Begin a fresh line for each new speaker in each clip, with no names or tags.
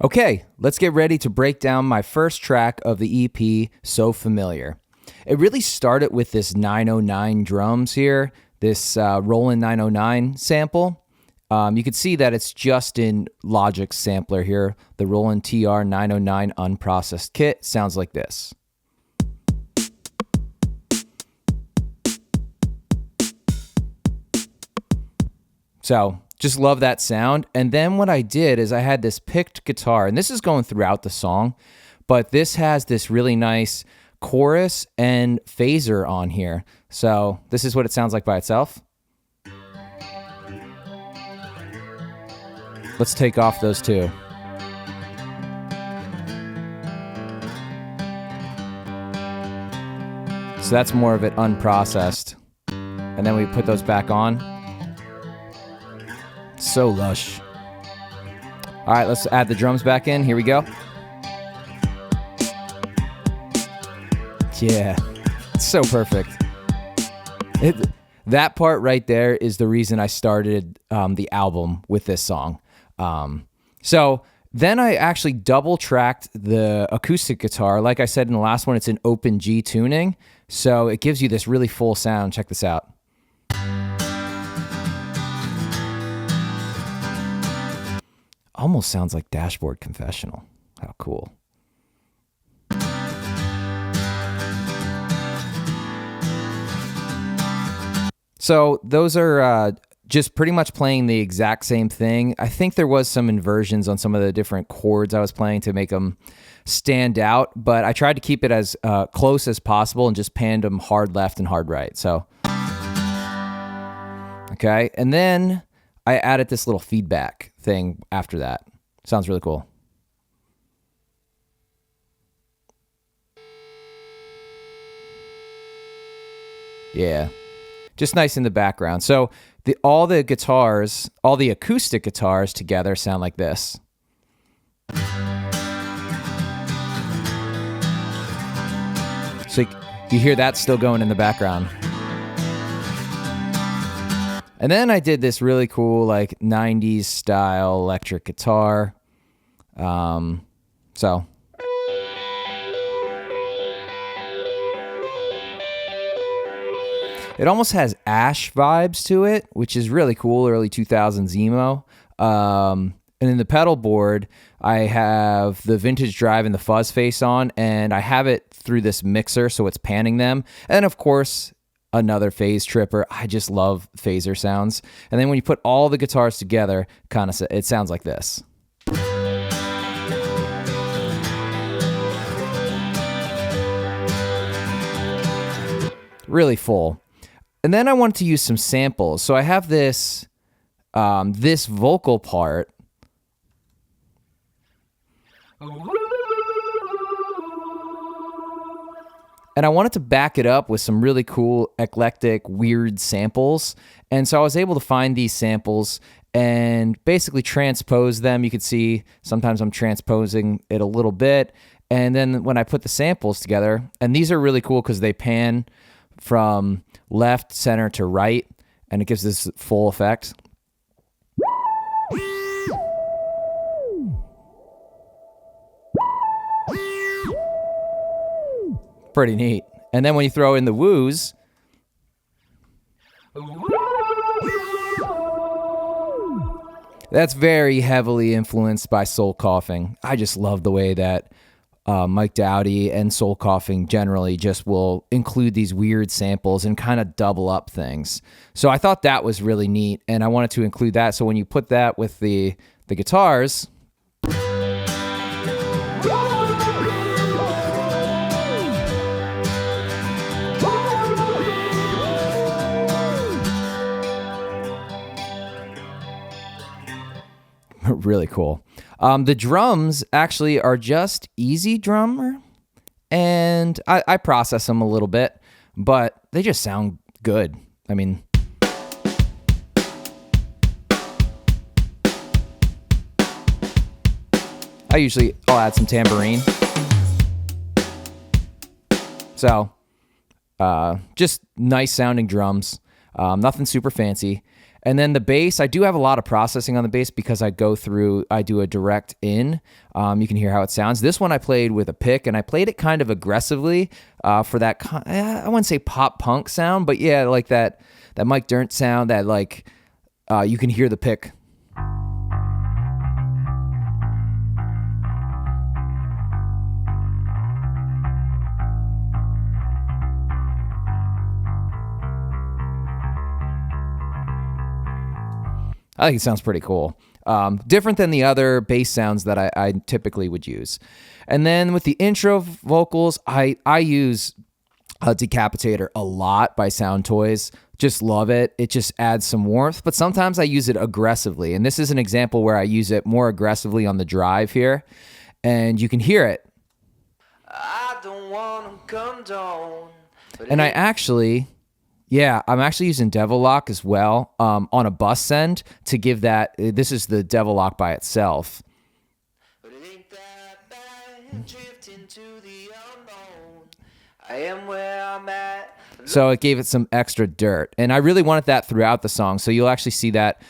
Okay, let's get ready to break down my first track of the EP, So Familiar. It really started with this 909 drums here, this Roland 909 sample. You can see that it's just in Logic's sampler here. The Roland TR 909 unprocessed kit sounds like this. So just love that sound. And then what I did is I had this picked guitar, and this is going throughout the song, but this has this really nice chorus and phaser on here. So this is what it sounds like by itself. Let's take off those two. So that's more of it unprocessed. And then we put those back on. So lush. All right, let's add the drums back in. Here we go. Yeah, it's so perfect. That part right there is the reason I started the album with this song. So then I actually double tracked the acoustic guitar. Like I said in the last one, it's in open G tuning. So it gives you this really full sound. Check this out. Almost sounds like Dashboard Confessional. How cool. So those are just pretty much playing the exact same thing. I think there was some inversions on some of the different chords I was playing to make them stand out, but I tried to keep it as close as possible and just panned them hard left and hard right. So, okay. And then I added this little feedback thing after that. Sounds really cool. Yeah. Just nice in the background. So all the guitars, all the acoustic guitars together sound like this. So you hear that still going in the background. And then I did this really cool, like 90s style electric guitar. So it almost has Ash vibes to it, which is really cool, early 2000s emo. And in the pedal board, I have the vintage drive and the fuzz face on, and I have it through this mixer, so it's panning them. And of course, another phase tripper. I just love phaser sounds. And then when you put all the guitars together, it sounds like this. Really full. And then I wanted to use some samples. So I have this this vocal part. And I wanted to back it up with some really cool, eclectic, weird samples. And so I was able to find these samples and basically transpose them. You could see sometimes I'm transposing it a little bit. And then when I put the samples together, and these are really cool because they pan from left, center to right, and it gives this full effect. Pretty neat. And then when you throw in the woos, that's very heavily influenced by Soul Coughing. I just love the way that Mike Dowdy and Soul Coughing generally just will include these weird samples and kind of double up things. So I thought that was really neat, and I wanted to include that. So when you put that with the guitars, really cool. The drums actually are just Easy Drummer, and I process them a little bit, but they just sound good. I mean, I'll add some tambourine. So, just nice sounding drums. Nothing super fancy. And then the bass, I do have a lot of processing on the bass because I do a direct in. You can hear how it sounds. This one I played with a pick, and I played it kind of aggressively for that, I wouldn't say pop punk sound, but yeah, like that Mike Dirnt sound that like you can hear the pick. I think it sounds pretty cool. Different than the other bass sounds that I typically would use. And then with the intro vocals, I use a Decapitator a lot by Sound Toys. Just love it. It just adds some warmth, but sometimes I use it aggressively. And this is an example where I use it more aggressively on the drive here. And you can hear it. I don't want to condone. And I'm actually using Devil Lock as well on a bus send to give that. This is the Devil Lock by itself. But it ain't that bad, drifting to the unknown. I am where I'm at. So it gave it some extra dirt. And I really wanted that throughout the song. So you'll actually see that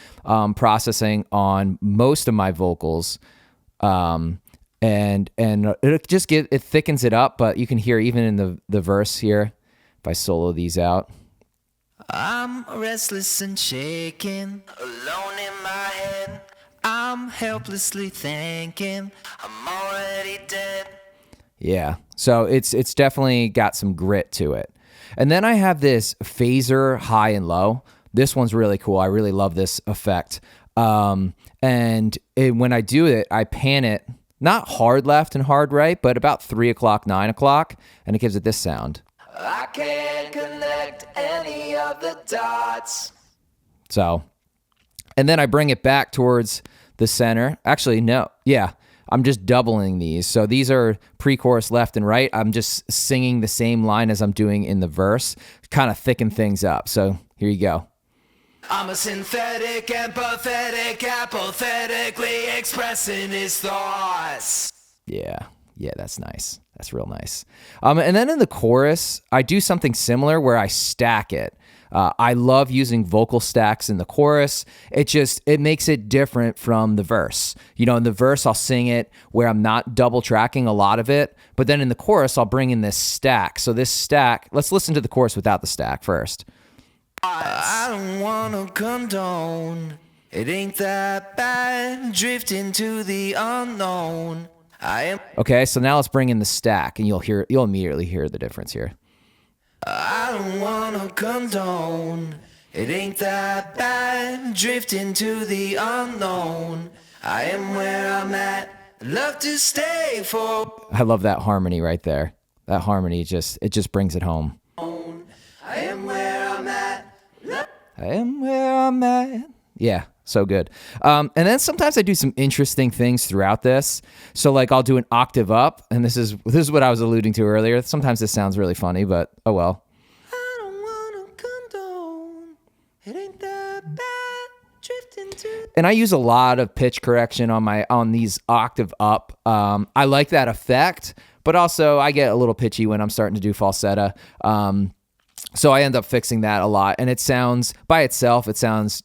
processing on most of my vocals. And it thickens it up, but you can hear even in the verse here, if I solo these out. I'm restless and shaking, alone in my head. I'm helplessly thinking I'm already dead. Yeah, so it's definitely got some grit to it. And then I have this phaser high and low. This one's really cool. I really love this effect. When I do it, I pan it, not hard left and hard right, but about 3 o'clock, 9 o'clock, and it gives it this sound. I can't connect any of the dots. So, and then I bring it back towards the center. Actually, no. Yeah, I'm just doubling these. So these are pre-chorus left and right. I'm just singing the same line as I'm doing in the verse, kind of thicken things up. So here you go. I'm a synthetic and pathetic, apathetically expressing his thoughts. Yeah, that's nice. That's real nice. And then in the chorus, I do something similar where I stack it. I love using vocal stacks in the chorus. It makes it different from the verse. You know, in the verse, I'll sing it where I'm not double tracking a lot of it. But then in the chorus, I'll bring in this stack. So this stack, let's listen to the chorus without the stack first. I don't want to condone. It ain't that bad. Drifting to the unknown. Okay, so now let's bring in the stack, and you'll immediately hear the difference here. I don't wanna condone. It ain't that bad. Drifting to the unknown. I am where I'm at. Love to stay for. I love that harmony right there. That harmony just brings it home. I am where I'm at. I am where I'm at. Yeah. So good. And then sometimes I do some interesting things throughout this. So like I'll do an octave up, and this is what I was alluding to earlier. Sometimes this sounds really funny, but oh well. I don't want to condone. It ain't that bad. Drifting to. And I use a lot of pitch correction on these octave up. I like that effect, but also I get a little pitchy when I'm starting to do falsetto. So I end up fixing that a lot, and it sounds by itself. It sounds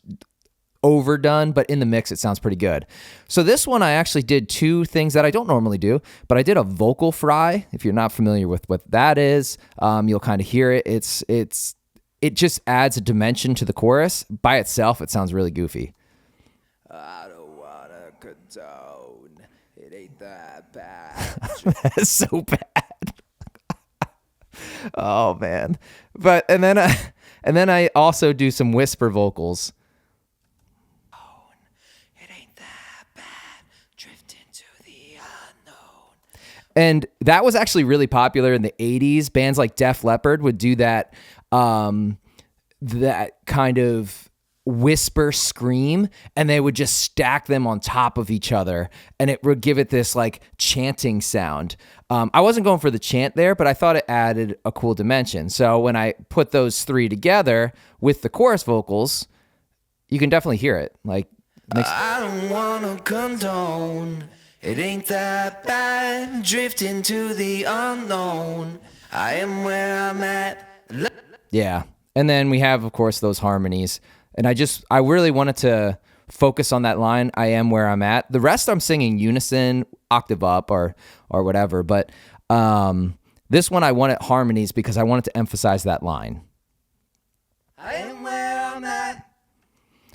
overdone, but in the mix it sounds pretty good. So this one I actually did two things that I don't normally do, but I did a vocal fry. If you're not familiar with what that is, you'll kind of hear it. It just adds a dimension to the chorus. By itself, it sounds really goofy. I don't wanna condone. It ain't that bad. That's so bad. Oh man. And then I also do some whisper vocals. And that was actually really popular in the 80s. Bands like Def Leppard would do that that kind of whisper scream, and they would just stack them on top of each other, and it would give it this like chanting sound. I wasn't going for the chant there, but I thought it added a cool dimension. So when I put those three together with the chorus vocals, you can definitely hear it. Like, I don't want to condone. It ain't that bad, drifting to the unknown. I am where I'm at. Yeah. And then we have, of course, those harmonies. And I really wanted to focus on that line, I am where I'm at. The rest I'm singing unison, octave up or whatever. But this one I wanted harmonies because I wanted to emphasize that line. I am where I'm at.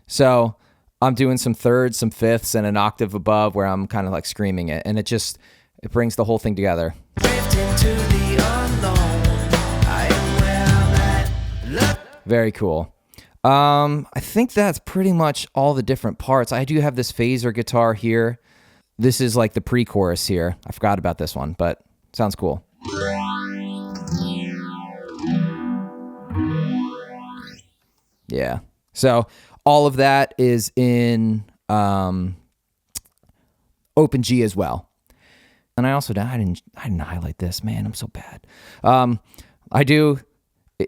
So I'm doing some thirds, some fifths, and an octave above where I'm kind of like screaming it. And it brings the whole thing together. Very cool. I think that's pretty much all the different parts. I do have this phaser guitar here. This is like the pre-chorus here. I forgot about this one, but sounds cool. Yeah. So all of that is in Open G as well. And I also I didn't highlight this, man. I'm so bad. I do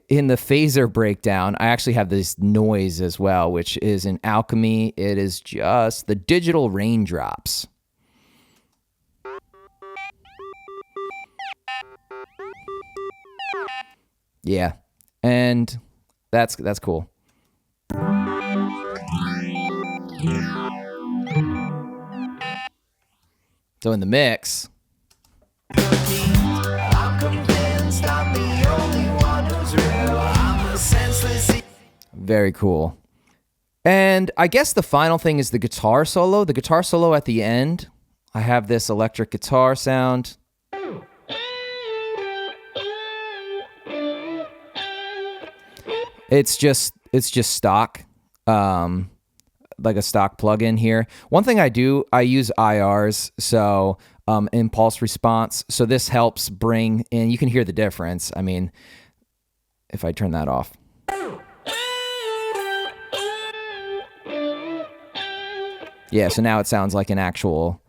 in the phaser breakdown. I actually have this noise as well, which is in Alchemy. It is just the digital raindrops. Yeah, and that's cool. So in the mix, very cool. And I guess the final thing is the guitar solo. The guitar solo at the end, I have this electric guitar sound. It's just stock, like a stock plugin here. One thing I use IRs, so impulse response. So this helps bring in, you can hear the difference. I mean, if I turn that off. Yeah, so now it sounds like an actual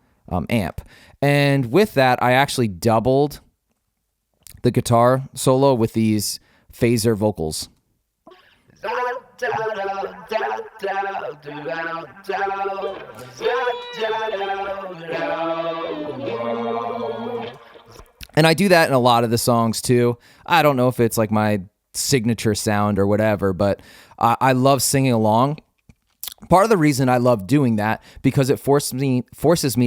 amp. And with that, I actually doubled the guitar solo with these phaser vocals. And I do that in a lot of the songs too. I don't know if it's like my signature sound or whatever, but I love singing along. Part of the reason I love doing that, because it forces me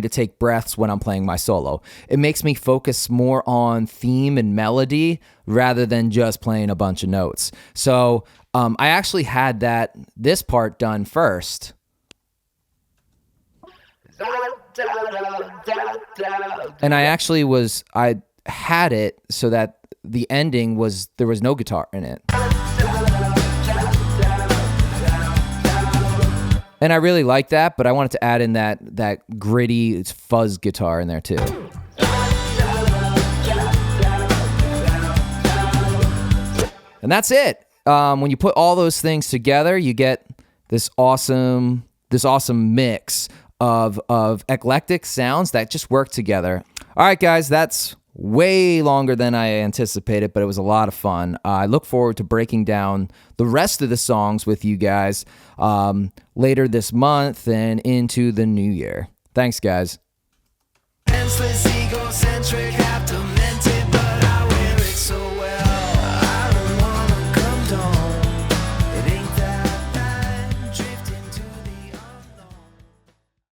to take breaths when I'm playing my solo. It makes me focus more on theme and melody rather than just playing a bunch of notes. So I actually had this part done first. And I had it so that the ending there was no guitar in it. And I really like that, but I wanted to add in that gritty fuzz guitar in there too. And that's it. When you put all those things together, you get this awesome mix of eclectic sounds that just work together. All right, guys, that's way longer than I anticipated, but it was a lot of fun. I look forward to breaking down the rest of the songs with you guys later this month and into the new year. Thanks, guys. Senseless, egocentric.